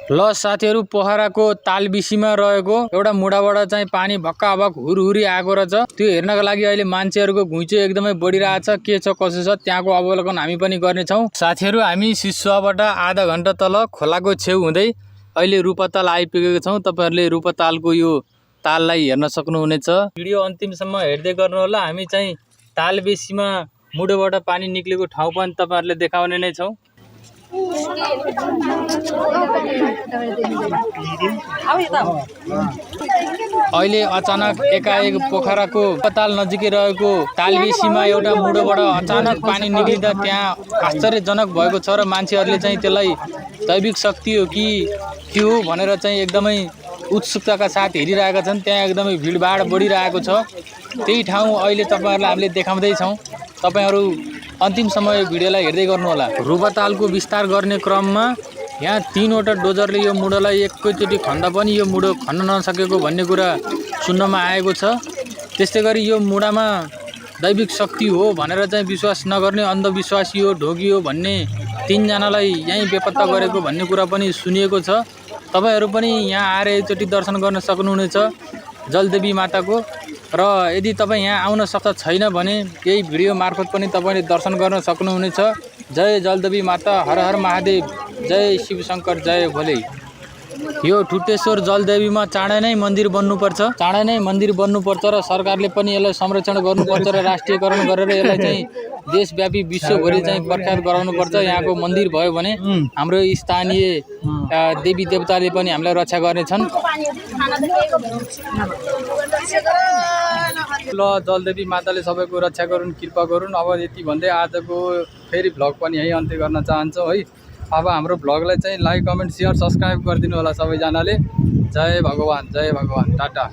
ल साथीहरु, पोखराको तालबिसीमा रहेको एउटा मुढाबाट चाहिँ पानी भक्का भक हुरहुरी आएको रहेछ। त्यो हेर्नका लागि अहिले मान्छेहरुको घुइँचो एकदमै बढिरहेछ। के छ कसो छ त्यहाँको अवलोकन हामी पनि गर्ने छौं। साथीहरु, हामी सिसुवाबाट आधा घण्टा तल खोलाको छेउ हुँदै अहिले रूपताल आइपुगेको छौं। तपाईहरुले रूपतालको यो ताललाई हेर्न सक्नुहुनेछ। भिडियो अन्तिमसम्म हेर्दै गर्नु होला। हामी चाहिँ तालबेसीमा मुढोबाट पानी निक्लेको ठाउँ पनि तपाईहरुले देखाउने नै छौं। अहिले अचानक एकाएक पोखराको रूपताल नजिकै रहेको तालबेसीमा एउटा मुढोबाट अचानक पानी निक्लिँदा त्यहाँ आश्चर्यजनक भएको छ र मान्छेहरुले चाहिँ त्यसलाई दैविक शक्ति हो कि के हो भनेर चाहिँ एकदमै उत्सुकताका साथ हेरिरहेका छन्। त्यहाँ एकदमै भिडभाड बढिरहेको छ। त्यही ठाउँ अहिले तपाईहरुलाई हामीले देखाउँदै छौं। तपाईहरु अन्तिमसम्म यो भिडियोलाई हेर्दै गर्नु होला। रूपतालको विस्तार गर्ने क्रममा यहाँ 3 वटा डोजरले यो मुढोलाई एकैचोटी खन्दा पनि यो मुढो खन्न नसकेको भन्ने कुरा सुन्नमा आएको छ। त्यस्तै गरी यो मुढामा दैविक शक्ति हो भनेर चाहिँ विश्वास नगर्ने, अन्धविश्वासी हो, ढोगी हो भन्ने 3 जनालाई यही बेपत्ता गरेको भन्ने कुरा पनि सुनिएको छ। तपाईहरु पनि यहाँ आएर एकचोटी दर्शन गर्न सक्नुहुनेछ जलदेवी माताको। र यदि तपाई यहाँ आउन सक्छ छैन भने यही भिडियो मार्फत पनि तपाईले दर्शन गर्न सक्नुहुनेछ। जय जलदेवी माता, हर हर महादेव, जय शिव शंकर, जय भोले। यो ठुटेश्वर जलदेवीमा चाँडै नै मन्दिर बन्नुपर्छ। चाँडै नै मन्दिर बन्नुपर्छ र सरकारले पनि यसलाई संरक्षण गर्नुपर्छ र राष्ट्रियकरण गरेर यसलाई चाहिँ देशव्यापी विश्वभरि चाहिँ प्रख्यात गराउनुपर्छ। यहाँको मन्दिर भयो भने हाम्रो स्थानीय देवी देवताले पनि हामीलाई रक्षा गर्नेछन्। ल जलदेवी माताले सबैको रक्षा गरून्, कृपा गरून्। अब यति भन्दै आजको फेरि भ्लग पनि यही अन्त्य गर्न चाहन्छौँ है। अब हाम्रो भ्लगलाई चाहिँ लाइक, कमेन्ट, शेयर, सब्स्क्राइब गरिदिनु होला सबैजनाले। जय भगवान, टाटा।